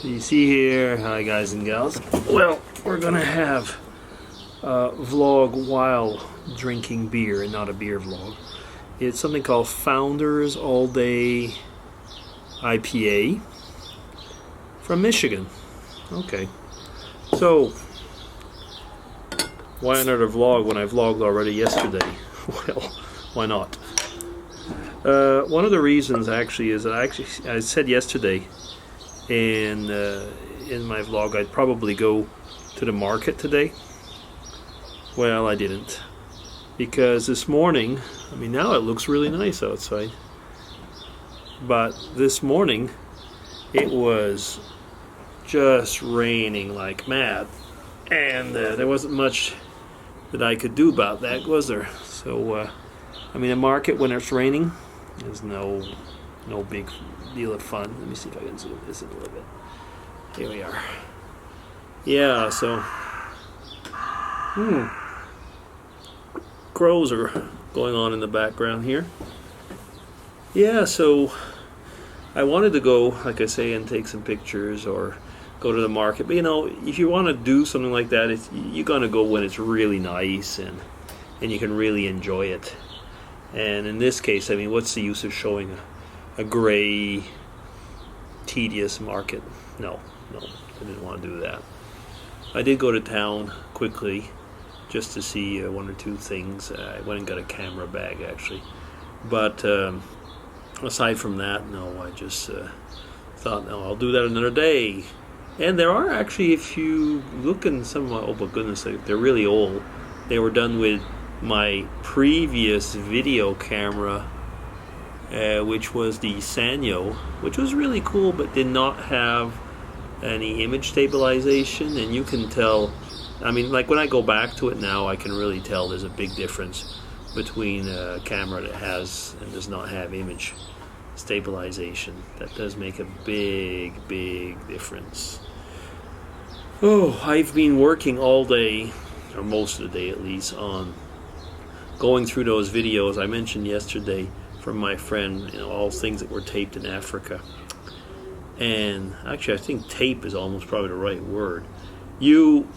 You see here, hi guys and gals. Well, we're gonna have a vlog while drinking beer, and not a beer vlog. It's something called Founders All Day IPA from Michigan. Okay, so why another vlog when I vlogged already yesterday? Well, why not? One of the reasons actually is that I said yesterday, and in my vlog I'd probably go to the market today. Well, I didn't, because this morning, I mean, now it looks really nice outside, but this morning it was just raining like mad, and there wasn't much that I could do about that, was there? So I mean, a market when it's raining is no big deal of fun. Let me see if I can zoom this in a little bit. Here we are. Yeah, so crows are going on in the background here. Yeah, so I wanted to go, like I say, and take some pictures or go to the market. But you know, if you want to do something like that, you're gonna go when it's really nice and you can really enjoy it. And in this case, I mean, what's the use of showing a gray, tedious market? No, I didn't want to do that. I did go to town quickly just to see one or two things. I went and got a camera bag actually, but aside from that, no, I just thought, no, I'll do that another day. And there are actually, if you look in some, oh my goodness, they're really old. They were done with my previous video camera, which was the Sanyo, which was really cool, but did not have any image stabilization. And you can tell, I mean, like when I go back to it now, I can really tell there's a big difference between a camera that has and does not have image stabilization. That does make a big difference. Oh, I've been working all day, or most of the day at least, on going through those videos I mentioned yesterday from my friend, you know, all things that were taped in Africa. And actually, I think tape is almost probably the right word. You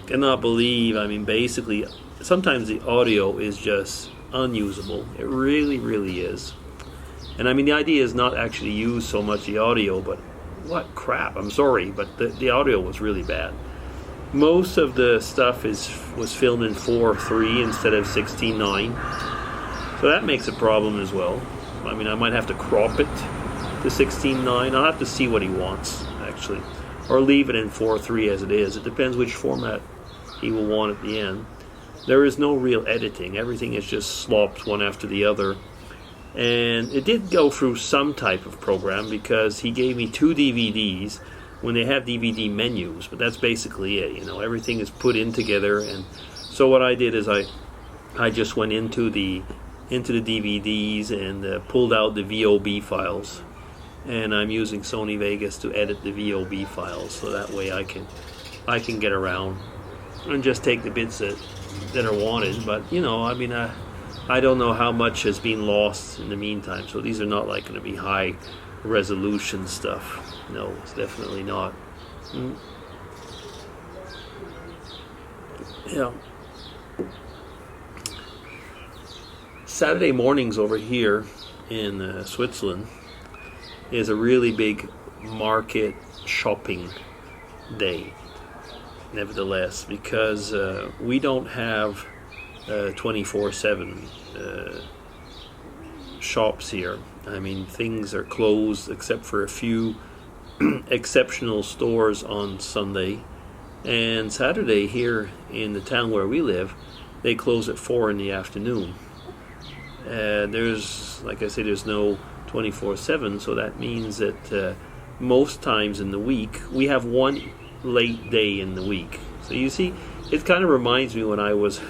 cannot believe, I mean, basically, sometimes the audio is just unusable. It really is. And I mean, the idea is not actually use so much the audio, but what crap, I'm sorry, but the audio was really bad. Most of the stuff was filmed in 4:3 instead of 16:9, so that makes a problem as well. I mean, I might have to crop it to 16:9. I'll have to see what he wants actually, or leave it in 4:3 as it is. It depends which format he will want at the end. There is no real editing. Everything is just slopped one after the other. And it did go through some type of program, because he gave me 2 DVDs when they have DVD menus, but that's basically it. You know, everything is put in together. And so what I did is I just went into the DVDs and pulled out the VOB files, and I'm using Sony Vegas to edit the VOB files, so that way I can get around and just take the bits that are wanted. But you know, I mean, I don't know how much has been lost in the meantime, so these are not like going to be high resolution stuff. No, it's definitely not. Yeah. Saturday mornings over here in Switzerland is a really big market shopping day, nevertheless, because we don't have 24/7 shops here. I mean, things are closed except for a few exceptional stores on Sunday. And Saturday here in the town where we live, they close at 4 in the afternoon. There's, like I say, there's no 24/7, so that means that most times in the week, we have one late day in the week. So you see, it kind of reminds me when I was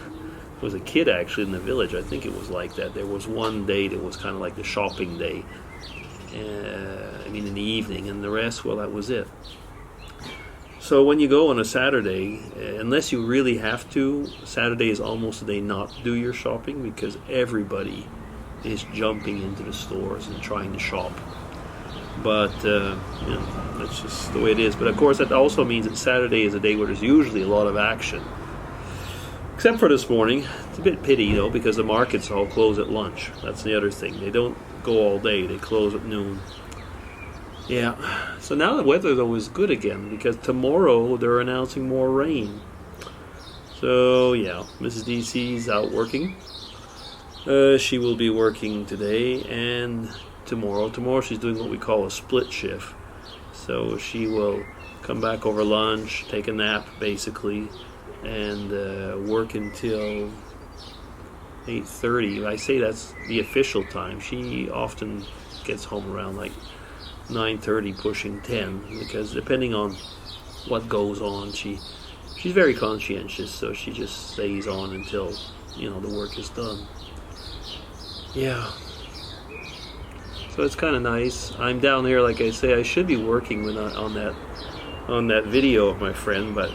a kid actually in the village. I think it was like that. There was one day that was kind of like the shopping day. I mean, in the evening, and the rest, well, that was it. So when you go on a Saturday, unless you really have to, Saturday is almost a day not to do your shopping, because everybody is jumping into the stores and trying to shop. But that's just the way it is. But of course, that also means that Saturday is a day where there's usually a lot of action. Except for this morning. It's a bit pity, though, because the markets all close at lunch. That's the other thing. They don't go all day. They close at noon. Yeah. So now the weather, though, is good again, because tomorrow they're announcing more rain. So, yeah, Mrs. DC's out working. She will be working today and tomorrow. Tomorrow she's doing what we call a split shift. So she will come back over lunch, take a nap, basically, and work until 8:30. I say that's the official time. She often gets home around like 9:30, pushing 10, because depending on what goes on, she's very conscientious, so she just stays on until the work is done. Yeah. So it's kind of nice. I'm down here, like I say. I should be working on that video of my friend, but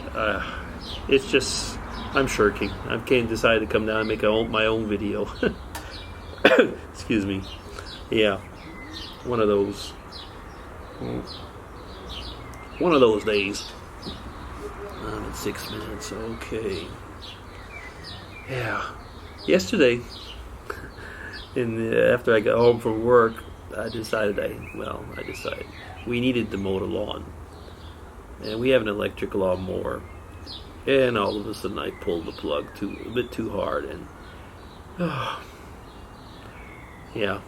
it's just I'm shirking. I can't decide to come down and make my own video. Excuse me. Yeah, one of those days. I'm at 6 minutes. Okay. Yeah. Yesterday, after I got home from work, I decided we needed to mow the lawn, and we have an electric lawnmower, and all of a sudden I pulled the plug a bit too hard, and yeah.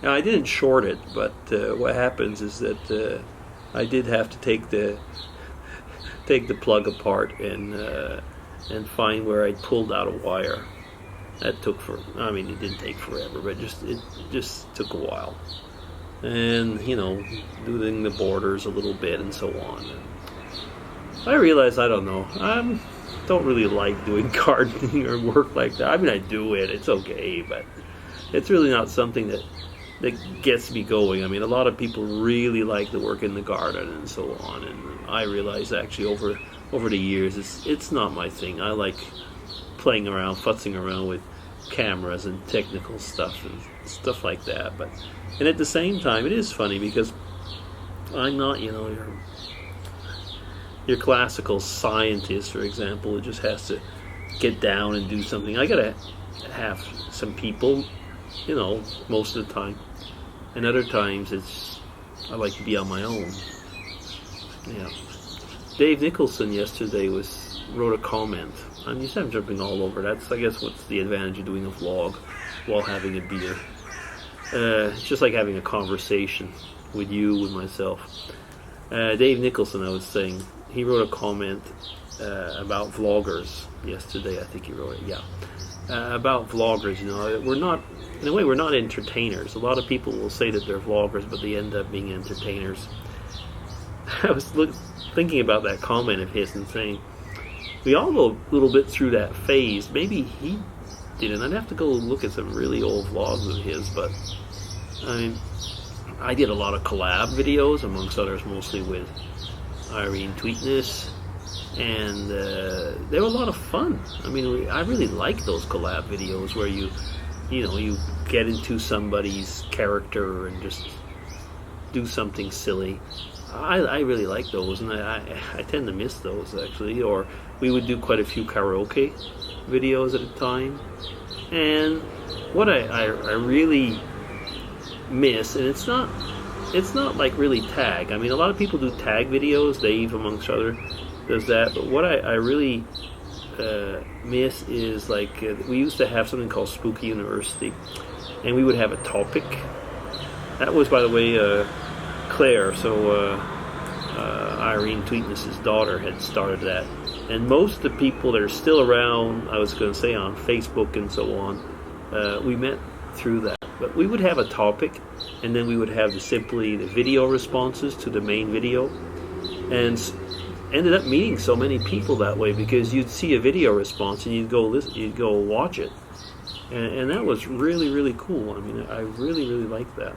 Now I didn't short it, but what happens is that I did have to take the plug apart and find where I pulled out a wire. That took it didn't take forever, but it just took a while. And, doing the borders a little bit and so on. And I realized, I don't know, I don't really like doing gardening or work like that. I mean, I do it, it's okay, but it's really not something that gets me going. I mean, a lot of people really like to work in the garden and so on, and I realize actually over the years, it's not my thing. I like playing around, futzing around with cameras and technical stuff and stuff like that. And at the same time, it is funny because I'm not, your classical scientist, for example, who just has to get down and do something. I gotta have some people, most of the time. And other times I like to be on my own. Yeah. Dave Nicholson yesterday wrote a comment. I'm jumping all over. That's, I guess, what's the advantage of doing a vlog while having a beer. It's just like having a conversation with myself. Dave Nicholson, I was saying, he wrote a comment about vloggers yesterday. I think he wrote it, yeah. About vloggers, we're not entertainers. A lot of people will say that they're vloggers, but they end up being entertainers. I was thinking about that comment of his and saying, we all go a little bit through that phase. Maybe he didn't. I'd have to go look at some really old vlogs of his, but I did a lot of collab videos, amongst others, mostly with Irene Tweetness, and they were a lot of fun. I mean, I really like those collab videos where you get into somebody's character and just do something silly. I really like those, and I tend to miss those, actually. Or we would do quite a few karaoke videos at a time. And what I really miss, and it's not like really tag. I mean, a lot of people do tag videos. Dave, amongst other, does that. But what I really miss is, like, we used to have something called Spooky University, and we would have a topic. That was, by the way, Claire, so Irene Tweetness's daughter had started that. And most of the people that are still around, I was going to say on Facebook and so on, we met through that. But we would have a topic, and then we would have simply the video responses to the main video. And ended up meeting so many people that way, because you'd see a video response and you'd go watch it. And that was really, really cool. I mean, I really, really liked that.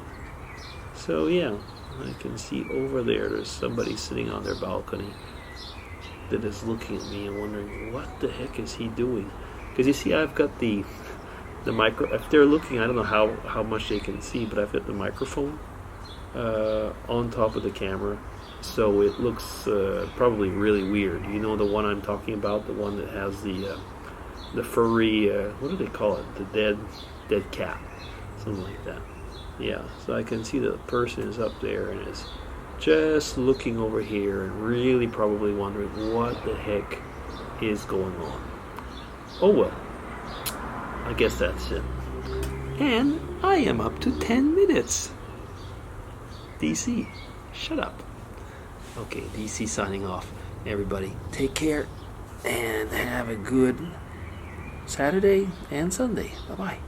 So yeah, I can see over there's somebody sitting on their balcony that is looking at me and wondering, what the heck is he doing? Because you see, I've got the micro. If they're looking, I don't know how much they can see, but I've got the microphone on top of the camera, so it looks probably really weird. You know the one I'm talking about, the one that has the furry, what do they call it? The dead cat, something like that. Yeah, so I can see the person is up there and is just looking over here and really probably wondering what the heck is going on. Oh well, I guess that's it. And I am up to 10 minutes. DC, shut up. Okay, DC signing off. Everybody, take care and have a good Saturday and Sunday. Bye-bye.